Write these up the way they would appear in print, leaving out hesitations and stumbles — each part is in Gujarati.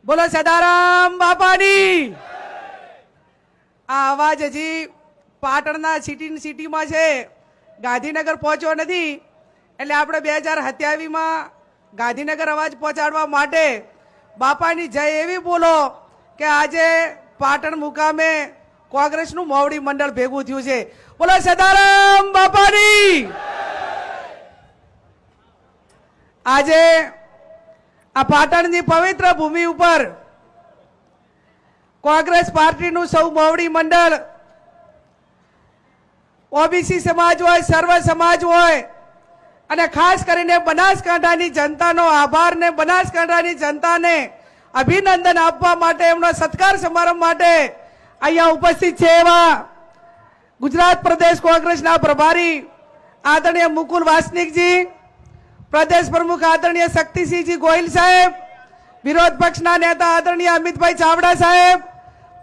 બોલો સદારામ બાપાની આ અવાજ હજી પાટણના સિટીમાં છે, ગાંધીનગર પહોંચ્યો નથી. એટલે આપણે 2027માં ગાંધીનગર અવાજ પહોંચાડવા માટે બાપાની જય એવી બોલો કે આજે પાટણ મુકામે કોંગ્રેસનું મોવડી મંડળ ભેગું થયું છે. બોલો સદારામ બાપાની. આજે આ પાટણની પવિત્ર ભૂમિ ઉપર કોંગ્રેસ પાર્ટીનું સૌ મોવડી મંડળ, ઓબીસી સમાજ હોય, સર્વ સમાજ હોય અને ખાસ કરીને બનાસકાંઠાની જનતાનો આભાર ને બનાસકાંઠાની જનતાને અભિનંદન આપવા માટે, એમનો સત્કાર સમારંભ માટે અહીંયા ઉપસ્થિત છે એવા ગુજરાત પ્રદેશ કોંગ્રેસના પ્રભારી આદરણીય મુકુલ વાસનિકજી, પ્રદેશ પ્રમુખ આદરણીય શક્તિસિંહજી ગોહિલ સાહેબ, વિરોધ પક્ષના નેતા આદરણીય અમિતભાઈ ચાવડા સાહેબ,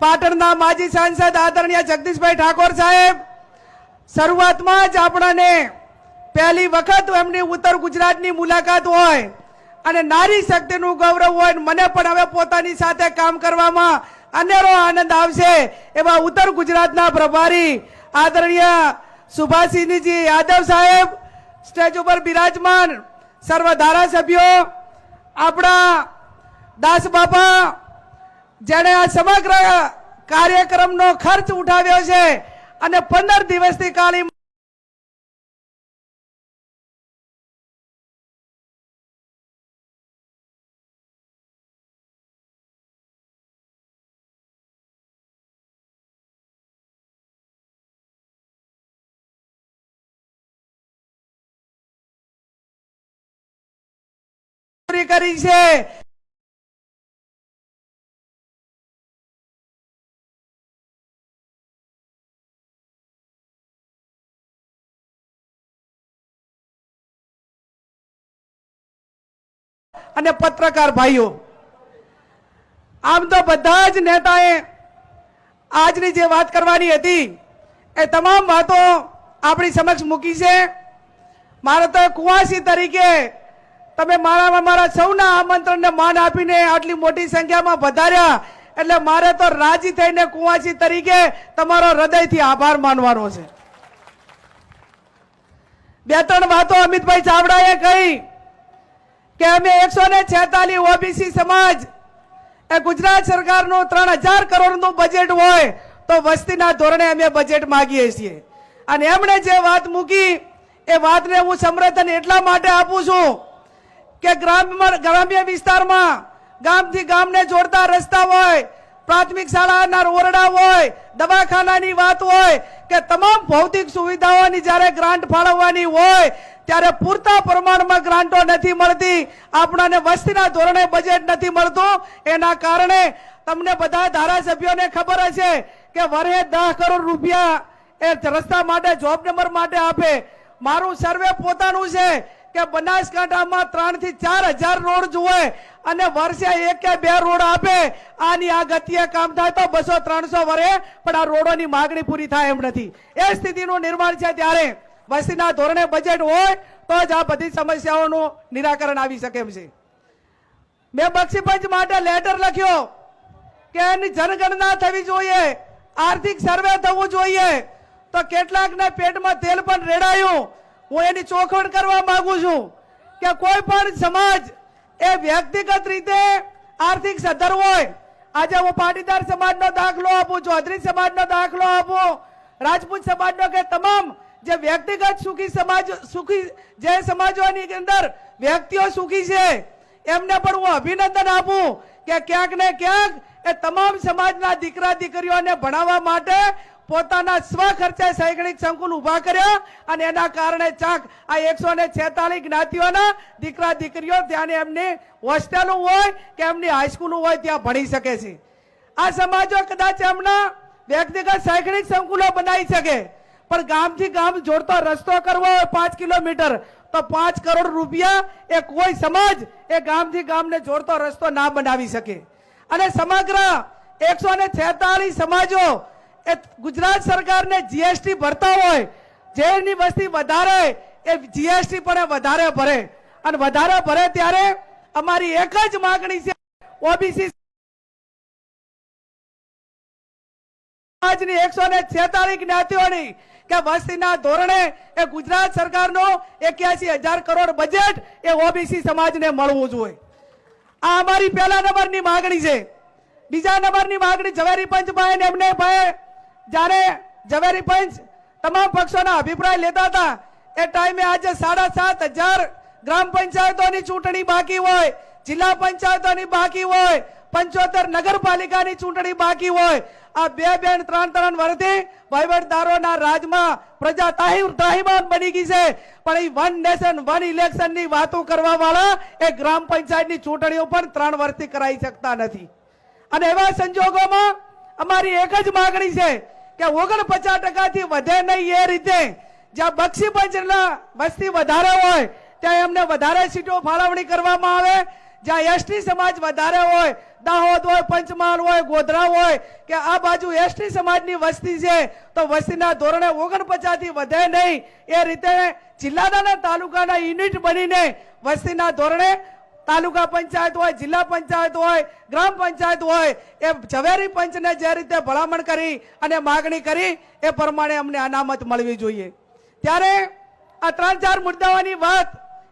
પાટણના માજી સાંસદ આદરણીય જગદીશભાઈ ઠાકોર સાહેબ, શરૂઆતમાં જ આપણાને પહેલી વખત એમની ઉત્તર ગુજરાતની મુલાકાત હોય અને નારી શક્તિનું ગૌરવ હોય, મને પણ હવે પોતાની સાથે કામ કરવામાં અનેરો આનંદ આવશે એવા ઉત્તર ગુજરાતના પ્રભારી આદરણીય સુભાષિનીજી યાદવ સાહેબ, સ્ટેજ ઉપર બિરાજમાન સર્વ ધારાસભ્યો, આપણા દાસ બાપા જેણે આ સમગ્ર કાર્યક્રમનો ખર્ચ ઉઠાવ્યો છે અને 15 દિવસથી કાળી કરી છે. અને પત્રકાર ભાઈઓ, આમ તો બધા જ નેતાએ આજની જે વાત કરવાની હતી એ તમામ વાતો આપણી સમક્ષ મૂકી છે. મારે તો કુંવાસી તરીકે તમે મારા સૌના આમંત્રણને માન આપીને આટલી મોટી સંખ્યામાં વધાર્યા એટલે મારે તો રાજી થઈને કુંવાસી તરીકે તમારો હૃદયથી આભાર માનવાનો છે. 2-3 વાતો અમિતભાઈ ચાવડાએ કહી કે અમે 146 ઓબીસી સમાજ એ ગુજરાત સરકારનું 3000 કરોડનું બજેટ હોય તો વસ્તીના ધોરણે અમે બજેટ માંગીએ છીએ. અને એમણે જે વાત મૂકી એ વાતને હું સમર્થન એટલા માટે આપું છું કે ગ્રામ્ય વિસ્તારમાં ગામથી ગામને જોડતા રસ્તા હોય, પ્રાથમિક શાળાના ઓરડા હોય, દવાખાનાની વાત હોય કે તમામ ભૌતિક સુવિધાઓની જ્યારે ગ્રાન્ટ ફાળવવાની હોય ત્યારે પૂરતા પ્રમાણમાં ગ્રાન્ટો નથી મળતી, આપણાને વસ્તીના ધોરણે બજેટ નથી મળતું. એના કારણે તમને બધા ધારાસભ્યોને ખબર હશે કે વર્ષે 10 કરોડ રૂપિયા એ રસ્તા માટે, જોબ નંબર માટે આપે. મારું સર્વે પોતાનું છે કે બનાસકાંઠામાં 3 થી 4000 રોડ જોવે અને વર્ષે 1 કે 2 રોડ આપે. આની આ ગતિએ કામ થાય તો 200-300 વર્ષે પણ આ રોડોની માંગણી પૂરી થાય એમ નથી. એ સ્થિતિનું નિર્માણ છે. ત્યારે વસ્તીના ધોરણે બજેટ હોય તો જ આ બધી સમસ્યાઓનું નિરાકરણ આવી શકે એમ છે. મેં બક્ષીપંચ માટે લેટર લખ્યો કે એની જનગણના થવી જોઈએ, આર્થિક સર્વે થવું જોઈએ. તો કેટલાકને પેટમાં તેલ પણ રેડાયું. હું એની ચોખવટ કરવા માંગુ છું કે કોઈ પણ સમાજ એ વ્યક્તિગત રીતે આર્થિક સદ્ધર હોય. આજે હું પાટીદાર સમાજનો દાખલો આપું, ચૌધરી સમાજનો દાખલો આપું, રાજપૂત સમાજનો કે તમામ જે વ્યક્તિગત સુખી જે સમાજોની અંદર વ્યક્તિઓ સુખી છે એમને પણ હું અભિનંદન આપું કે ક્યાંક ને ક્યાંક એ તમામ સમાજના દીકરા દીકરીઓને ભણાવવા માટે પોતાના સ્વ ખર્ચે શૈક્ષણિક સંકુલ ઉભા કર્યા અને એના કારણે ચાક આ 146 જ્ઞાતિઓના દીકરા દીકરીઓ ત્યાં એમની હોસ્ટેલો હોય કે એમની હાઈસ્કૂલો હોય ત્યાં ભણી શકે છે. આ સમાજો કદાચ એમના વ્યક્તિગત શૈક્ષણિક સંકુલો બનાવી શકે પણ ગામથી ગામ જોડતો રસ્તો કરવો હોય 5 કિલોમીટર તો 5 કરોડ રૂપિયા એ કોઈ સમાજ એ ગામથી ગામને જોડતો રસ્તો ના બનાવી શકે. અને સમગ્ર 146 સમાજો એ ગુજરાત સરકારને જીએસટી ભરતા હોય, જેની વસ્તી વધારે એ જીએસટી પણ વધારે ભરે અને વધારે ભરે ત્યારે અમારી એક જ માંગણી છે ઓબીસી આજની 146 જ્ઞાતિઓની કે વસ્તીના ધોરણે એ ગુજરાત સરકારનો 81,000 કરોડ બજેટ એ ઓબીસી સમાજને મળવું જોઈએ. આ અમારી પહેલા નંબરની માંગણી છે. બીજા નંબરની માંગણી ઝવેરી પંચ ભાઈ ને એમને ભાઈ જ્યારે ઝવેરી પંચ તમામ પક્ષોના અભિપ્રાય લેતા હતા એ ટાઈમે આજે 7,500 ગ્રામ પંચાયતોની ચૂંટણી બાકી હોય, જિલ્લા પંચાયતોની બાકી હોય, 75 નગરપાલિકાની ચૂંટણી બાકી હોય. આ 2 3 વર્ષથી વહીવટદારોના રાજમાં પ્રજા ત્રાહિમામ બની ગઈ છે. પણ એ વન નેશન વન ઇલેક્શન ની વાતો કરવા વાળા એ ગ્રામ પંચાયતની ચૂંટણીઓ પણ 3 વર્ષથી કરાઈ શકતા નથી. અને એવા સંજોગોમાં અમારી એક જ માંગણી છે કે 49% થી વધે નહીં એ રીતે જ્યાં બક્ષી પંચના વસ્તી વધારે હોય ત્યાં એમને વધારે સીટો ફાળવણી કરવામાં આવે. જ્યાં એસટી સમાજ વધારે હોય, દાહોદ હોય, પંચમહાલ હોય, ગોધરા હોય કે આ બાજુ એસટી સમાજની વસ્તી છે તો વસ્તીના ધોરણે 49 થી વધે નહીં એ રીતે જિલ્લાના તાલુકાના યુનિટ બનીને વસ્તીના ધોરણે તાલુકા પંચાયત હોય, જિલ્લા પંચાયત હોય, ગ્રામ પંચાયત હોય એ ઝવેરી પંચને જે રીતે ભલામણ કરી અને માગણી કરી એ પ્રમાણે અમને અનામત મળવી જોઈએ. ત્યારે આ 3-4 મુદ્દાઓની વાત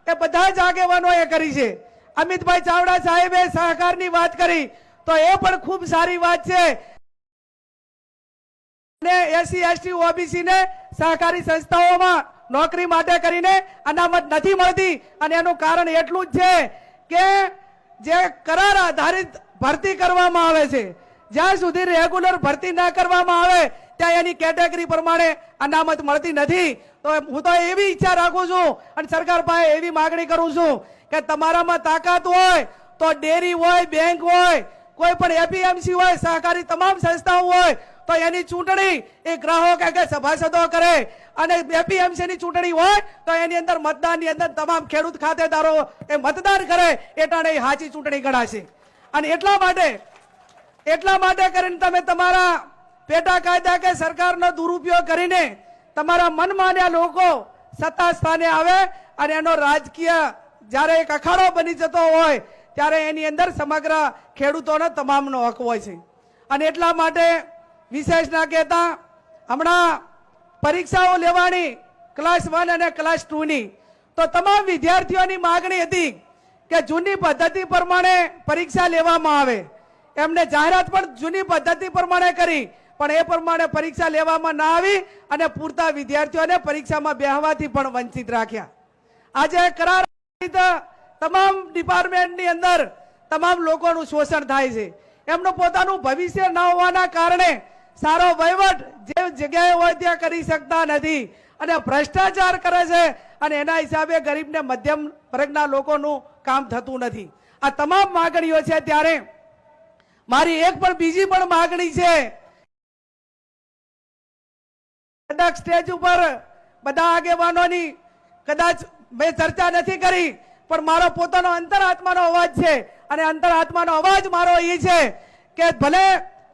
એ બધા જ આગેવાનોએ કરી છે. અમિતભાઈ ચાવડા સાહેબે સહકારની વાત કરી તો એ પણ ખૂબ સારી વાત છે. એસસી એસટી ઓબીસી ને સહકારી સંસ્થાઓમાં નોકરી માટે કરીને અનામત નથી મળતી અને એનું કારણ એટલું જ છે કે જે કરાર આધારિત ભરતી કરવામાં આવે છે જ્યાં સુધી રેગ્યુલર ભરતી ના કરવામાં આવે ત્યાં એની કેટેગરી પ્રમાણે અનામત મળતી નથી. તો હું તો એવી ઈચ્છા રાખું છું અને સરકાર પાસે એવી માગણી કરું છું કે તમારામાં તાકાત હોય તો ડેરી હોય, બેંક હોય, કોઈ પણ એપીએમસી હોય, સહકારી તમામ સંસ્થાઓ હોય તો એની ચૂંટણી એ ગ્રાહક કે સભાસદો કરે અને એપીએમસી ની ચૂંટણી હોય તો એની અંદર મતદાનની અંદર તમામ ખેડૂત ખાતેદારો એ મતદાન કરે એટલે સાચી ચૂંટણી ગણાશે. અને એટલા માટે કરીને તમે તમારા પેટા કાયદા કે સરકારનો દુરુપયોગ કરીને તમારા મનમાન્યા લોકો સત્તા સ્થાને આવે અને એનો રાજકીય જ્યારે એક અખાડો બની જતો હોય ત્યારે એની અંદર સમગ્ર ખેડૂતોનો તમામનો હક હોય છે. અને એટલા માટે વિશેષ ના કહેતા હમણાં પરીક્ષાઓ લેવાની ક્લાસ 1 અને ક્લાસ 2 ની તો તમામ વિદ્યાર્થીઓની માંગણી હતી કે જૂની પદ્ધતિ પ્રમાણે પરીક્ષા લેવામાં આવે. એમને જાહેરાત પણ જૂની પદ્ધતિ પ્રમાણે કરી પણ એ પ્રમાણે પરીક્ષા લેવામાં ના આવી અને પૂરતા વિદ્યાર્થીઓને પરીક્ષામાં બેહવાથી પણ વંચિત રાખ્યા. આજે કરાર તમામ ડિપાર્ટમેન્ટની અંદર તમામ લોકોનું શોષણ થાય છે. એમનું પોતાનું ભવિષ્ય ન હોવાના કારણે સારો વહીવટ જે જગ્યાએ હોય ત્યાં કરી શકતા નથી અને ભ્રષ્ટાચાર કરે છે અને એના હિસાબે ગરીબ ને મધ્યમ વર્ગના લોકોનું કામ થતું નથી. આ તમામ માંગણીઓ છે. ત્યારે મારી એક પણ બીજી પણ માંગણી છે. કદાચ સ્ટેજ ઉપર બધા આગેવાનોની કદાચ મેં ચર્ચા નથી કરી પણ મારો પોતાનો અંતરાત્માનો અવાજ છે અને અંતરાત્માનો અવાજ મારો એ છે કે ભલે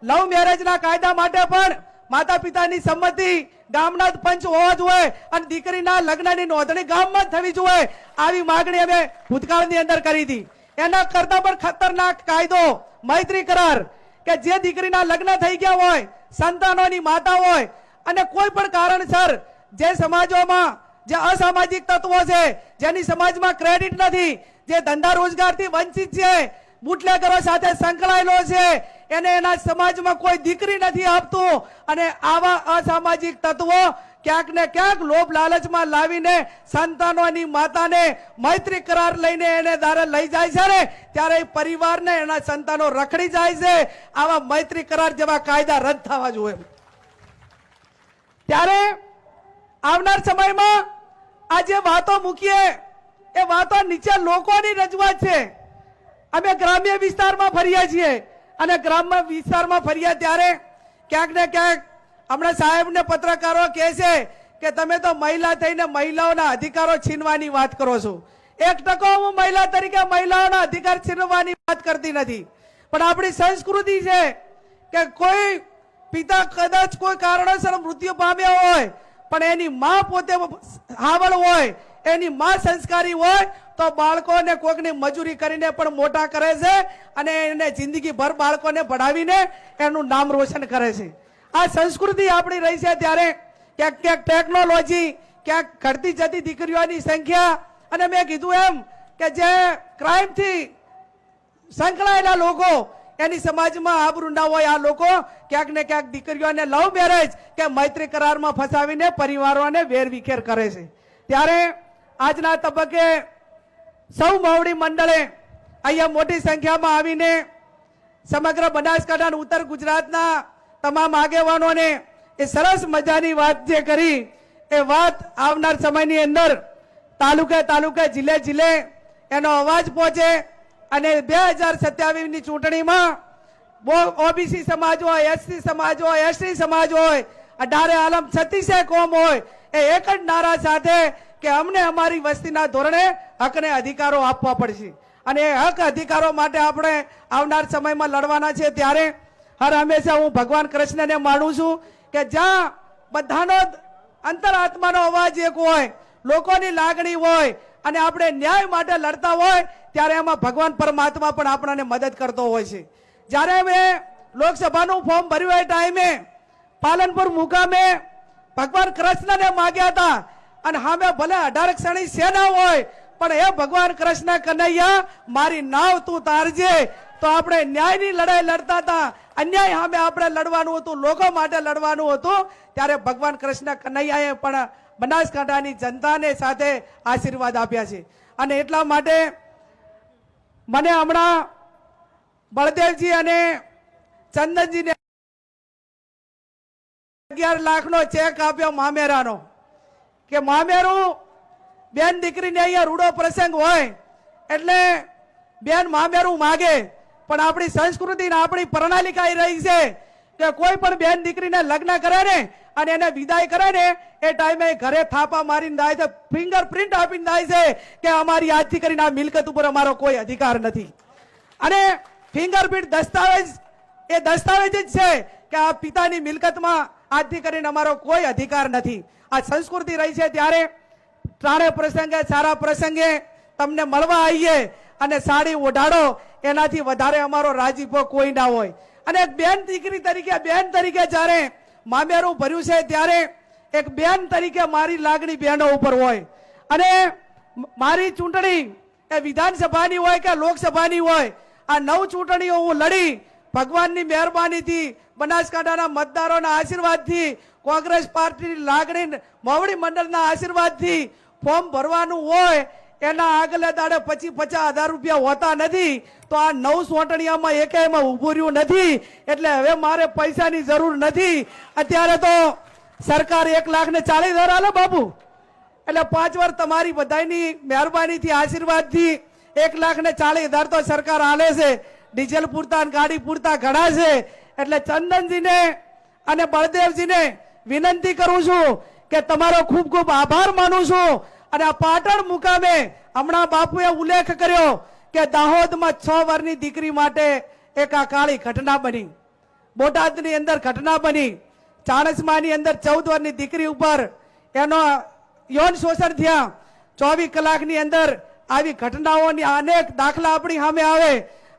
લવ મેરેજના કાયદા માટે પણ માતા પિતાની સંમતિ ગામના પંચ હોવો જોઈએ અને દીકરીના લગ્નની નોંધણી ગામમાં જ થવી જોઈએ. આવી માંગણી અમે ભૂતકાળની અંદર કરી હતી. એના કરતા પણ ખતરનાક કાયદો મૈત્રી કરાર કે જે દીકરીના લગ્ન થઈ ગયા હોય, સંતાનોની માતા હોય અને કોઈ પણ કારણસર જે સમાજોમાં જે અસામાજિક તત્વો છે, જેની સમાજમાં ક્રેડિટ નથી, જે ધંધા રોજગારથી વંચિત છે, બુટલેગરો સાથે સંકળાયેલો છે, એને એના સમાજમાં કોઈ દીકરી નથી આપતું અને આવા અસામાજિક તત્વો ક્યાંક ને ક્યાંક લોભ લાલચમાં લાવીને સંતાનોની માતાને મૈત્રી કરાર લઈને એને દારે લઈ જાય છે ને ત્યારે પરિવારને એના સંતાનો રખડી જાય છે. આવા મૈત્રી કરાર જેવા કાયદા રદ થવા જોઈએ. ત્યારે આવનાર સમયમાં આ જે વાતો મૂકીએ એ વાતો નીચે લોકોની રજૂઆત છે. અમે ગ્રામ્ય વિસ્તારમાં ફર્યા છીએ અને ગ્રામ્ય વિસ્તારમાં ફર્યા ત્યારે ક્યાંક ને ક્યાંક હમણાં સાહેબને પત્રકારો કહે છે કે તમે તો મહિલા થઈને મહિલાઓના અધિકારો છીનવાની વાત કરો છો. 1% હું મહિલા તરીકે મહિલાઓના અધિકાર છીનવાની વાત કરતી નથી પણ આપણી સંસ્કૃતિ છે કે કોઈ પિતા કદાચ કોઈ કારણોસર મૃત્યુ પામ્યા હોય પણ એની માં પોતે હાવળ હોય, એની માં સંસ્કારી હોય તો બાળકોને કોઈકની મજૂરી કરીને પણ મોટા કરે છે અને એને જિંદગીભર બાળકોને ભણાવીને એનું નામ રોશન કરે છે. આ સંસ્કૃતિ આપણી રહી છે ત્યારે ક્યાંક ક્યાંક ટેકનોલોજી, ક્યાંક ઘટતી જતી દીકરીઓની સંખ્યા, અને મેં કીધું એમ કે જે ક્રાઇમથી સંકળાયેલા લોકો એની સમાજમાં આબરૂ ના હોય, આ લોકો ક્યાંક ને ક્યાંક દીકરીઓને લવ મેરેજ કે મૈત્રી કરારમાં ફસાવીને પરિવારોને વેરવિખેર કરે છે. ત્યારે આજના તબક્કે સૌ માવડી મંડળે અહીંયા મોટી સંખ્યામાં આવીને સમગ્ર બનાસકાંઠા અને ઉત્તર ગુજરાતના તમામ આગેવાનોને એ સરસ મજાની વાત જે કરી એ વાત આવનાર સમયની અંદર તાલુકે તાલુકે જિલ્લે જિલ્લે એનો અવાજ પહોંચે અને 2027 ની ચૂંટણીમાં ઓબીસી સમાજ હોય, એસસી સમાજ હોય, એસટી સમાજ હોય, 18 આલમ 36 કોમ હોય, એ એક જ નારા સાથે કે અમને અમારી વસ્તીના ધોરણે હકને અધિકારો આપવા પડશે અને એ હક અધિકારો માટે આપણે આવનાર સમયમાં લડવાના છે. ત્યારે હર હંમેશા હું ભગવાન કૃષ્ણને માનું છું કે જ્યાં બધાનો અંતરાત્માનો અવાજ એક હોય, લોકોની લાગણી હોય અને આપણે ન્યાય માટે લડતા હોય ત્યારે એમાં ભગવાન પરમાત્મા પણ આપણને મદદ કરતો હોય છે. જ્યારે મેં લોકસભાનું ફોર્મ ભર્યું એ ટાઈમે પાલનપુર મુકામે ભગવાન કૃષ્ણને માગ્યા હતા અને સામે ભલે 18 ક્ષણી સેના હોય પણ એ ભગવાન કૃષ્ણ કનૈયા મારી નાવ તું તારજે. તો આપણે ન્યાયની લડાઈ લડતા હતા, અન્યાય સામે આપણે લડવાનું હતું, લોકો માટે લડવાનું હતું. ત્યારે ભગવાન કૃષ્ણ કનૈયાએ પણ બનાસકાંઠાની જનતાને સાથે આશીર્વાદ આપ્યા છે અને એટલા માટે મને હમણાં બળદેવજી અને ચંદનજીને 11 લાખનો ચેક આપ્યો મામેરાનો કે મામેરું બેન દીકરીને અહીંયા રૂડો પ્રસંગ હોય એટલે બેન મામેરું માગે, પણ આપણી સંસ્કૃતિ ને આપણી પ્રણાલિકા રહી છે કે કોઈ પણ બેન દીકરીને લગ્ન કરે ને અને એને વિદાય કરે ને એ ટાઈમે ઘરે થાપા મારીને જાય છે, ફિંગરપ્રિન્ટ આપીને જાય છે કે અમારી આજથી કરીને આ મિલકત ઉપર અમારો કોઈ અધિકાર નથી. અને ફિંગરપ્રિન્ટ દસ્તાવેજ એ દસ્તાવેજ જ છે કે આ પિતાની મિલકતમાં આજથી કરીને અમારો કોઈ અધિકાર નથી. આ સંસ્કૃતિ રહી છે. ત્યારે ત્રણે પ્રસંગે સારા પ્રસંગે તમને મળવા આવીએ અને સાડી ઓઢાડો, એનાથી વધારે અમારો રાજીપો કોઈ ના હોય. અને એક બેન દીકરી તરીકે, બેન તરીકે જ્યારે મામેરું ભર્યું છે ત્યારે એક બેન તરીકે મારી લાગણી બહેનો ઉપર હોય. અને મારી ચૂંટણી એ વિધાનસભાની હોય કે લોકસભાની હોય, આ 9 ચૂંટણીઓ હું લડી ભગવાનની મહેરબાનીથી, બનાસકાંઠાના મતદારોના આશીર્વાદથી, કોંગ્રેસ પાર્ટીની લાગણી, માવડી મંડળના આશીર્વાદથી ફોર્મ ભરવાનું હોય એના આગલે દાડે 50,000 રૂપિયા હોતા નથી. તો આ 9 ચૂંટણીઓમાં એકેયમાં ઉભું રહ્યું નથી એટલે હવે મારે પૈસાની જરૂર નથી. અત્યારે તો સરકાર 1,40,000 આલે બાપુ, એટલે 5 વર્ષ તમારી બધાની મહેરબાનીથી, આશીર્વાદથી 1,40,000 તો સરકાર આલે છે. ડીઝલ પૂરતા અને ગાડી પૂરતા ઘણા છે. એટલે ચંદનજીને અને બળદેવજીને વિનંતી કરું છું કે તમારો ખૂબ ખૂબ આભાર માનું છું. અને આ પાટણ મુકામે હમણાં બાપુએ ઉલ્લેખ કર્યો કે દાહોદમાં 6 વર્ષની દીકરી માટે એક આ કાળી ઘટના બની, બોટાદની અંદર ઘટના બની, ચાણસ્માની અંદર 14 વર્ષની દીકરી ઉપર એનો યૌન શોષણ થયા. 24 કલાકની અંદર આવી ઘટનાઓની અનેક દાખલા આપણી સામે આવે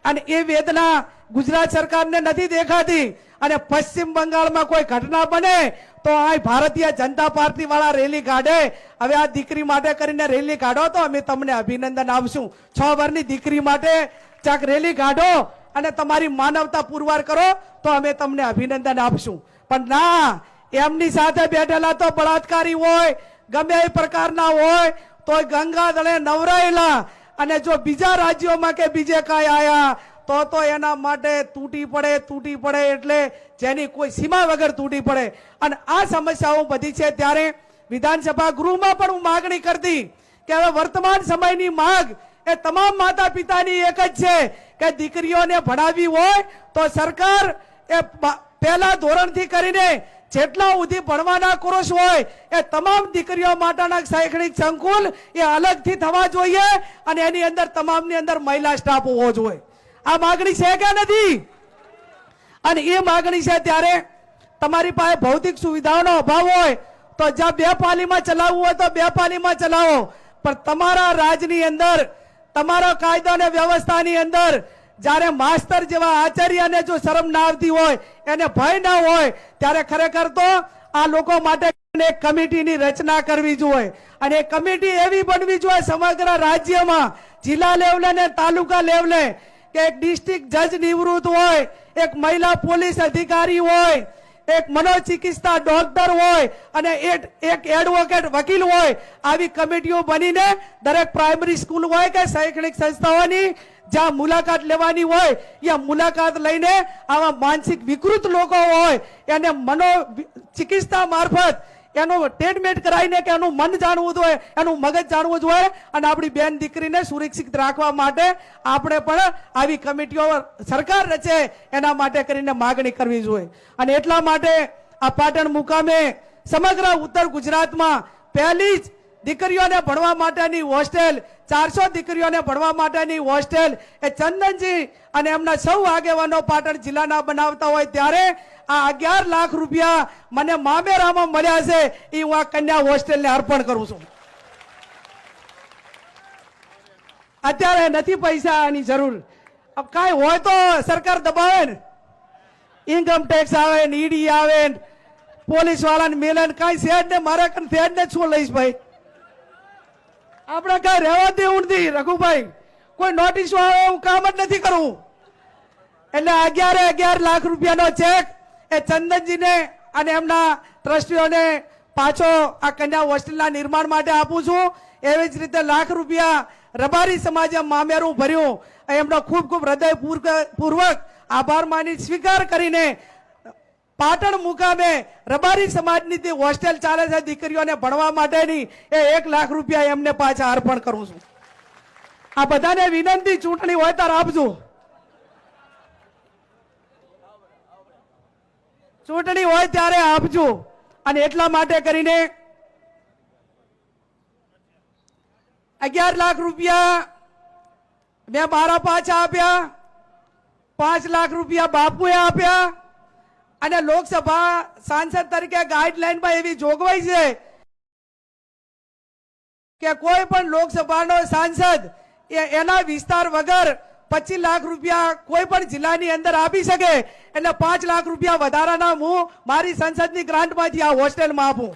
અને એ વેદના ગુજરાત સરકારને નથી દેખાતી. અને પશ્ચિમ બંગાળમાં કોઈ ઘટના બને તો આ ભારતીય જનતા પાર્ટી વાળા રેલી કાઢે. હવે આ દીકરી માટે કરીને રેલી કાઢો તો અમે તમને અભિનંદન આપશું. 6 વર્ષની દીકરી માટે ચાક રેલી કાઢો અને તમારી માનવતા પુરવાર કરો તો અમે તમને અભિનંદન આપશું. પણ ના, એમની સાથે બેઠેલા તો બળાત્કારી હોય, ગમે એ પ્રકારના હોય, તો ગંગા દળે નવરાયેલા અને જો બીજા રાજ્યોમાં કે બીજે કાંઈ આયા તો એના માટે તૂટી પડે એટલે જેની કોઈ સીમા વગર તૂટી પડે. અને આ સમસ્યાઓ બધી છે. ત્યારે વિધાનસભા ગૃહમાં પણ હું માગણી કરતી કે હવે વર્તમાન સમયની માંગ એ તમામ માતા પિતાની એક જ છે કે દીકરીઓને ભણાવવી હોય તો સરકાર એ પહેલા ધોરણથી કરીને જેટલા સુધી ભણવાના કોર્સ હોય એ તમામ દીકરીઓ માટેના શૈક્ષણિક સંકુલ એ અલગથી થવા જોઈએ અને એની અંદર તમામની અંદર મહિલા સ્ટાફ હોવો જોઈએ. આ માગણી છે કે નથી? અને એ માગણી છે. ત્યારે તમારી પાસે ભૌતિક સુવિધાઓનો અભાવ હોય તો જ્યાં 2 પાલીમાં ચલાવવું હોય તો 2 પાલીમાં ચલાવો, પણ તમારા રાજની અંદર, તમારા કાયદા અને વ્યવસ્થાની અંદર જ્યારે માસ્તર જેવા આચાર્યને જો શરમ ના આવતી હોય, એને ભય ના હોય, ત્યારે ખરેખર તો આ લોકો માટે એક કમિટીની રચના કરવી જોઈએ અને એ કમિટી એવી બનવી જોઈએ સમગ્ર રાજ્યમાં, જિલ્લા લેવલે ને તાલુકા લેવલે, કે એક ડિસ્ટ્રિક્ટ જજ નિવૃત્ત હોય, એક મહિલા પોલીસ અધિકારી હોય, એક મનોચિકિત્સા ડોક્ટર હોય અને એક એડવોકેટ વકીલ હોય. આવી કમિટીઓ બનીને દરેક પ્રાઇમરી સ્કૂલ હોય કે શૈક્ષણિક સંસ્થાઓની જ્યાં મુલાકાત લેવાની હોય ત્યાં મુલાકાત લઈને આવા માનસિક વિકૃત લોકો હોય એને મનોચિકિત્સા મારફત એનું ટ્રીટમેન્ટ કરાવીને કે એનું મન જાણવું જોઈએ, એનું મગજ જાણવું જોઈએ અને આપણી બેન દીકરીને સુરક્ષિત રાખવા માટે આપણે પણ આવી કમિટીઓ સરકાર રચે એના માટે કરીને માગણી કરવી જોઈએ. અને એટલા માટે આ પાટણ મુકામે સમગ્ર ઉત્તર ગુજરાતમાં પહેલી જ દીકરીઓને ભણવા માટેની હોસ્ટેલ, 400 દીકરીઓને ભણવા માટેની હોસ્ટેલ એ ચંદનજી અને એમના સૌ આગેવાનો પાટણ જિલ્લાના બનાવતા હોય ત્યારે આ 11 લાખ રૂપિયા મને મામેરામાં મળ્યા છે એ હું આ કન્યા હોસ્ટેલને અર્પણ કરું છું. અત્યારે નથી પૈસાની જરૂર, કાંઈ હોય તો સરકાર દબાવે ને, ઇન્કમ ટેક્સ આવે ને, ઈડી આવે ને, પોલીસ વાળાને મેલે, કાંઈ સેડ ને મારે સેડ ને શું લઈશ ભાઈ? આપણે કઈ રહેવા દેવું નથી રઘુભાઈ, કોઈ નોટિસ આવે હું કામ જ નથી કરવું. એટલે 11 લાખ રૂપિયાનો ચેક એ ચંદનજીને અને એમના ટ્રસ્ટીઓને પાછો આ કન્યા હોસ્ટેલના નિર્માણ માટે આપું છું. એવી જ રીતે લાખ રૂપિયા રબારી સમાજે મામેરું ભર્યું, એમનો ખૂબ ખૂબ હૃદયપૂર્વક આભાર માની સ્વીકાર કરીને પાટણ મુકામે રબારી સમાજની જે હોસ્ટેલ ચાલે છે દીકરીઓને ભણવા માટેની એ 1 લાખ રૂપિયા એમને પાછા અર્પણ કરું છું. આ બધાને વિનંતી, ચૂંટણી હોય ત્યારે આપજો, ચૂંટણી હોય ત્યારે આપજો. અને એટલા માટે કરીને 11 લાખ રૂપિયા મેં મારા પાછા આપ્યા, 5 લાખ રૂપિયા બાપુએ આપ્યા અને લોકસભા સાંસદ તરીકે ગાઈડલાઈનમાં એવી જોગવાઈ છે કે કોઈ પણ લોકસભાનો સાંસદ એના વિસ્તાર વગર 25 લાખ રૂપિયા કોઈ પણ જિલ્લાની અંદર આપી શકે. એટલે 5 લાખ રૂપિયા વધારાના હું મારી સંસદની ગ્રાન્ટમાંથી આ હોસ્ટેલમાં આપું.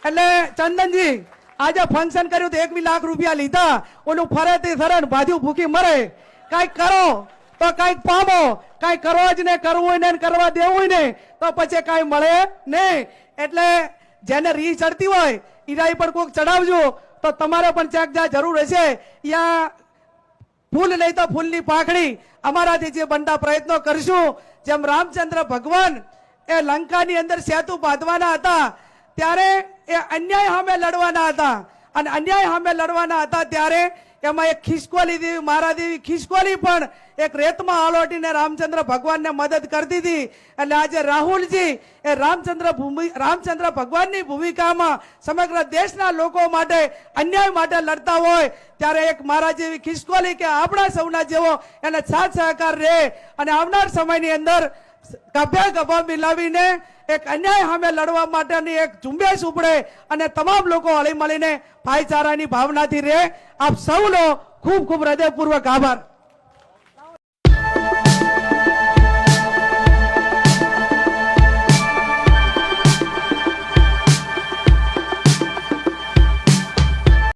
એટલે ચંદનજી આજે ફંક્શન કર્યું તો 1 લાખ રૂપિયા લીધા, ઓલું ફરે તે ફરે ભાજ્યું ભૂખી મરે. કાંઈક કરો તો કાંઈક પામો, કાંઈ કરો જ ને કરવું હોય ને કરવા દેવું હોય ને તો પછી કાંઈ મળે નહીં. એટલે જેને રી ચડતી હોય ઈરાઈ પણ કોઈક ચડાવજો, તો તમારે પણ ચેક જ્યાં જરૂર હશે ત્યાં ફૂલ નહીં તો ફૂલની પાંખડી અમારાથી જે બનતા પ્રયત્નો કરશું. જેમ રામચંદ્ર ભગવાન એ લંકાની અંદર સેતુ બાંધવાના હતા ત્યારે એ અન્યાય સામે લડવાના હતા અને અન્યાય સામે લડવાના હતા ત્યારે એમાં એક ખિસકોલી દેવી, મારા દેવી ખિસકોલી પણ એક રેતમાં આલોટીને રામચંદ્ર ભગવાનને મદદ કરતી હતી. એટલે આજે રાહુલજી એ રામચંદ્ર ભગવાનની ભૂમિકામાં સમગ્ર દેશના લોકો માટે અન્યાય માટે લડતા હોય ત્યારે એક મારા જેવી ખિસકોલી કે આપણા સૌના જેવો એને સાથ સહકાર રહે અને આવનાર સમયની અંદર ગભા મિલાવીને એક અન્યાય સામે લડવા માટેની એક ઝુંબેશ ઉપડે અને તમામ લોકો હળી મળીને ભાઈચારાની ભાવનાથી રહે. આપ સૌનો ખૂબ ખૂબ હૃદયપૂર્વક આભાર.